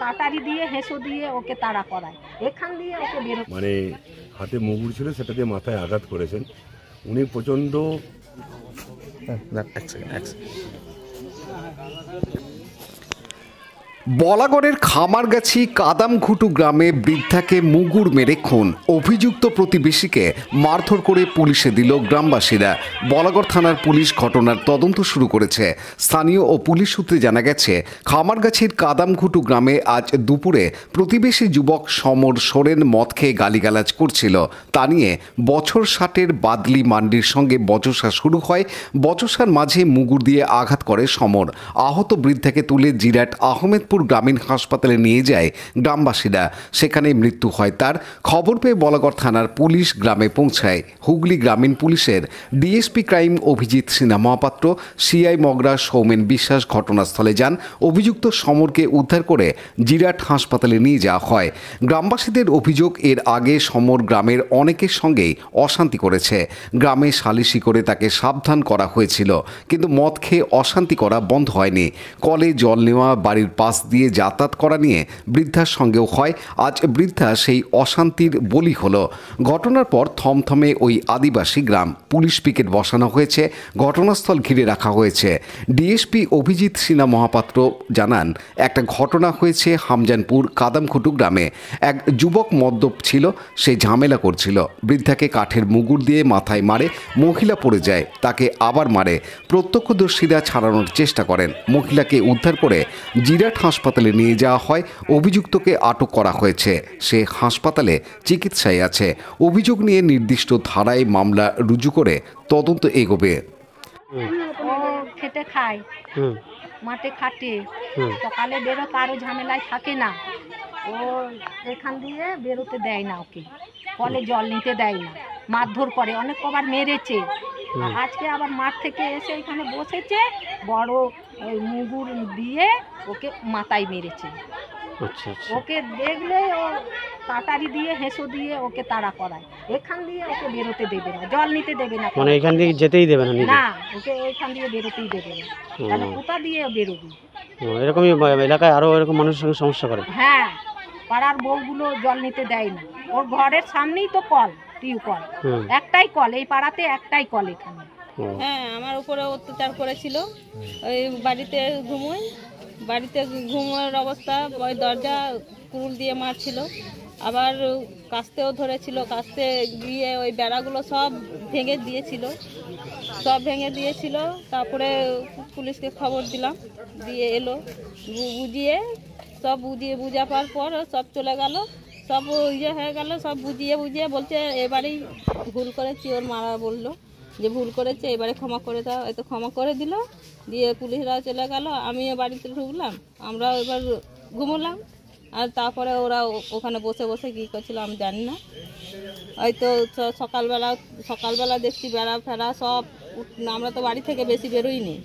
কাটারি দিয়ে হেসো দিয়ে ওকে তাড়া করায়, এখান দিয়ে ওকে বেরো মানে হাতে মুগুর ছিল সেটা দিয়ে মাথায় আঘাত করেছেন উনি প্রচণ্ড। বলাগড়ের খামারগাছি কাদামঘুটু গ্রামে বৃদ্ধাকে মুগুর মেরে খুন, অভিযুক্ত প্রতিবেশীকে মারধর করে পুলিশে দিল গ্রামবাসীরা। বলাগড় থানার পুলিশ ঘটনার তদন্ত শুরু করেছে। স্থানীয় ও পুলিশ সূত্রে জানা গেছে, খামারগাছির কাদামঘুটু গ্রামে আজ দুপুরে প্রতিবেশী যুবক সমর সোরেন মদ খেয়ে গালিগালাজ করছিল। তা নিয়ে বছর 60-এর বাদলি মান্ডির সঙ্গে বচসা শুরু হয়। বচসার মাঝে মুগুর দিয়ে আঘাত করে সমর। আহত বৃদ্ধাকে তুলে জিরাট আহমেদপুর গ্রামীণ হাসপাতালে নিয়ে যায় গ্রামবাসীরা। সেখানে মৃত্যু হয় তার। খবর পেয়ে বলাগড় থানার পুলিশ গ্রামে পৌঁছায়। হুগলি গ্রামীণ পুলিশের DSP crime Abhijit Sinha Mahapatra, CI Magra Soumen Biswas ঘটনাস্থলে যান। অভিযুক্ত সমরকে উদ্ধার করে জিরাট হাসপাতালে নিয়ে যাওয়া হয়। গ্রামবাসীদের অভিযোগ, এর আগে সমর গ্রামের অনেকের সঙ্গেই অশান্তি করেছে। গ্রামে সালিশি করে তাকে সাবধান করা হয়েছিল, কিন্তু মদ খেয়ে অশান্তি করা বন্ধ হয়নি। কলে জল নেওয়া, বাড়ির পাশ দিয়ে যাতায়াত করা নিয়ে বৃদ্ধার সঙ্গেও হয়। আজ বৃদ্ধা সেই অশান্তির বলি হলো। ঘটনার পর থমথমে ওই আদিবাসী গ্রাম। পুলিশ পিকেট বসানো হয়েছে, ঘটনাস্থল ঘিরে রাখা হয়েছে। ডিএসপি অভিজিৎ সিনহা মহাপাত্র জানান, একটা ঘটনা হয়েছে হামজানপুর কাদামঘুটু গ্রামে। এক যুবক মদ্যপ ছিল, সে ঝামেলা করছিল। বৃদ্ধাকে কাঠের মুগুর দিয়ে মাথায় মারে, মহিলা পড়ে যায়, তাকে আবার মারে। প্রত্যক্ষদর্শীরা ছাড়ানোর চেষ্টা করেন। মহিলাকে উদ্ধার করে জিরাট হাসপাতালে নিয়ে যাওয়া হয়। অভিযুক্তকে আটক করা হয়েছে, সে হাসপাতালে চিকিৎসায় আছে। অভিযোগ নিয়ে নির্দিষ্ট ধারায় মামলা রুজু করে তদন্ত এগোবে। ও খেটে খায়, মাঠে খাটে, সকালে বেরো, কারো ঝামেলায় থাকে না। ও এখান দিয়ে বেরোতে দেয় না, ওকে কলে জল নিতে দেয় না, মারধর করে, অনেক কবার মেরেছে। আজকে আবার মাঠ থেকে এসে এখানে বসেছে, বড় ওই মুগুর দিয়ে ওকে মাথায় মেরেছে। ওকে দেখলে ও কাটারি দিয়ে হেসো দিয়ে ওকে তাড়া করায়, এখান দিয়ে ওকে বেরোতে দেবে না, জল নিতে দেবে না, মানে এখান দিয়ে যেতেই দেবে না, না ওকে ওইখান দিয়ে বেরোতেই দেবে না। তাহলে কোথা দিয়ে বেরোবি? এরকমই এলাকায় আরো এরকম মানুষের সঙ্গে সমস্যা করে। হ্যাঁ, পাড়ার বউগুলো জল নিতে দেয় না। ওর ঘরের সামনেই তো কল, টিউবকল, একটাই কল এই পাড়াতে, একটাই কল এখানে। হ্যাঁ, আমার উপরে অত্যাচার করেছিল। ওই বাড়িতে ঘুমোই, বাড়িতে ঘুমোর অবস্থা, ওই দরজা কুরুল দিয়ে মারছিল। আবার কাস্তেও ধরেছিল, কাস্তে গিয়ে ওই বেড়াগুলো সব ভেঙে দিয়েছিল। তারপরে পুলিশকে খবর দিলাম, দিয়ে এলো, বুঝাবার পর সব চলে গেল, সব ইয়ে হয়ে গেল। সব বুঝিয়ে বলছে এবারেই ভুল করেছি। ওর মারা বললো যে ভুল করেছে, এবারে ক্ষমা করে দাও। হয়তো ক্ষমা করে দিল, দিয়ে পুলিশরা চলে গেল। আমিও বাড়িতে ঢুকলাম, আমরা এবার ঘুমোলাম। আর তারপরে ওরা ওখানে বসে বসে কী করছিল আমি জানি না। হয়তো সকালবেলা দেখছি বেড়া ফেরা সব, আমরা তো বাড়ি থেকে বেশি বেরোইনি।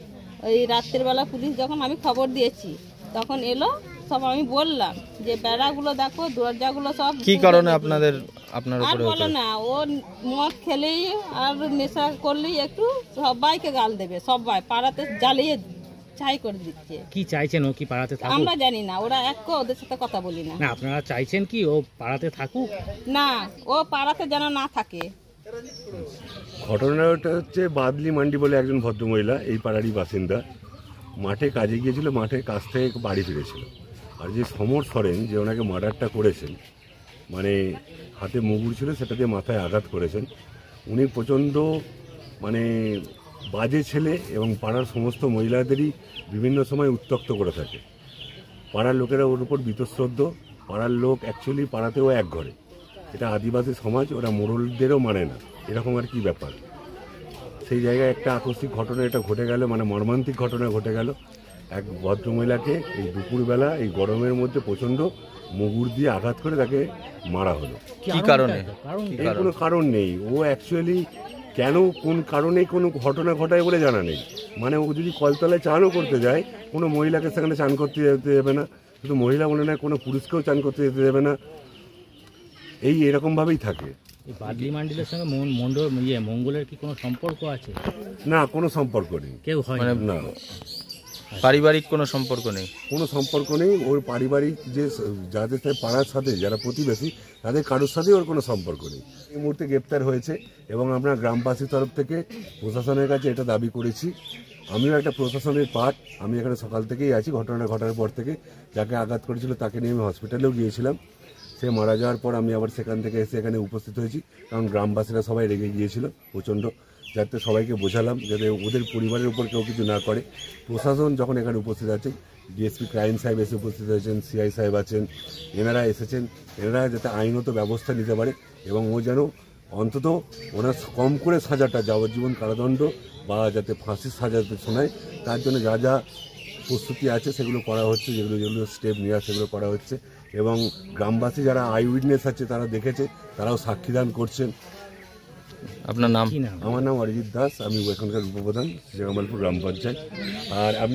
ওই রাত্রিবেলা পুলিশ যখন আমি খবর দিয়েছি তখন এলো, সব আমি বললাম যে বেড়াগুলো দেখো, দরজাগুলো সব। কি কারণে আপনার আর বলো না, ও মদ খেলেই আর নেশা করলেই একটু সবাইকে গাল দেবে, সবাই পাড়াতে জ্বালিয়ে ছাই করে দিচ্ছে। কি চাইছেন ও কি পাড়াতে থাকুক? আমরা জানি না, ওরা ওদের সাথে কথা বলি না। না, আপনারা চাইছেন কি ও পাড়াতে থাকুক? না, ও পাড়াতে যেন না থাকে। ঘটনাটা হচ্ছে বাদলি মান্ডি বলে একজন ভদ্রমহিলা, এই পাড়ারই বাসিন্দা, মাঠে কাজে গিয়েছিল, মাঠের কাছ থেকে বাড়ি ফিরেছিল। আর যে সমর সরেন যে ওনাকে মার্ডারটা করেছেন, মানে হাতে মুগুর ছিল সেটা দিয়ে মাথায় আঘাত করেছেন। উনি প্রচণ্ড মানে বাজে ছেলে এবং পাড়ার সমস্ত মহিলাদেরই বিভিন্ন সময় উত্ত্যক্ত করে থাকে। পাড়ার লোকেরা ওর উপর বীতশ্রদ্ধ। পাড়ার লোক অ্যাকচুয়ালি পাড়াতেও এক ঘরে, এটা আদিবাসী সমাজ, ওরা মোড়লদেরও মানে না, এরকম আর কি ব্যাপার। সেই জায়গায় একটা আকস্মিক ঘটনা এটা ঘটে গেল, মানে মর্মান্তিক ঘটনা ঘটে গেল। এক ভদ্রমহিলাকে এই দুপুরবেলা এই গরমের মধ্যে প্রচণ্ড মুগুর দিয়ে আঘাত করে তাকে মারা হলো। কি কারণে? এর কোনো কারণ নেই। ও অ্যাকচুয়ালি কেন কোন কারণে কোনো ঘটনা ঘটায় বলে জানা নেই। মানে ও যদি কলতলায় চানও করতে যায়, কোনো মহিলাকে সেখানে চান করতে যেতে দেবে না, শুধু মহিলা বলে না, কোনো পুরুষকেও চান করতে যেতে দেবে না, এই এরকমভাবেই থাকে। বাদলি মান্ডিলের সঙ্গে মঙ্গলের কি কোনো সম্পর্ক আছে? না, কোনো সম্পর্ক নেই, কেউ হয় না। পারিবারিক কোনো সম্পর্ক নেই? কোনো সম্পর্ক নেই। ওর পারিবারিক যে যাদের সাথে পাড়ার সাথে যারা প্রতিবেশী তাদের কারোর সাথেই ওর কোনো সম্পর্ক নেই। এই মুহূর্তে গ্রেপ্তার হয়েছে এবং আমরা গ্রামবাসীর তরফ থেকে প্রশাসনের কাছে এটা দাবি করেছি। আমিও একটা প্রশাসনের পার্ট, আমি এখানে সকাল থেকেই আছি। ঘটনাটা ঘটার পর থেকে যাকে আঘাত করেছিল তাকে নিয়ে আমি হসপিটালেও গিয়েছিলাম। সে মারা যাওয়ার পর আমি আবার সেখান থেকে এসে এখানে উপস্থিত হয়েছি, কারণ গ্রামবাসীরা সবাই রেগে গিয়েছিল প্রচণ্ড, যাতে সবাইকে বোঝালাম যাতে ওদের পরিবারের উপর কেউ কিছু না করে। প্রশাসন যখন এখানে উপস্থিত আছে, ডিএসপি ক্রাইম সাহেব এসে উপস্থিত হয়েছেন, সিআই সাহেব আছেন, এনারা এসেছেন, এনারা যাতে আইনত ব্যবস্থা নিতে পারে এবং ও যেন অন্তত ওনার কম করে সাজাটা যাবজ্জীবন কারাদণ্ড বা যাতে ফাঁসির সাজা শোনায়, তার জন্য যা যা প্রস্তুতি আছে সেগুলো করা হচ্ছে, যেগুলো স্টেপ নেওয়া সেগুলো করা হচ্ছে। এবং গ্রামবাসী যারা আই উইটনেস আছে তারা দেখেছে, তারাও সাক্ষীদান করছেন। আপনার নাম? কি নাম? আমার নাম অরিজিৎ দাস, আমি এখানকার উপপ্রধান জামালপুর গ্রাম পঞ্চায়েত। আর আমি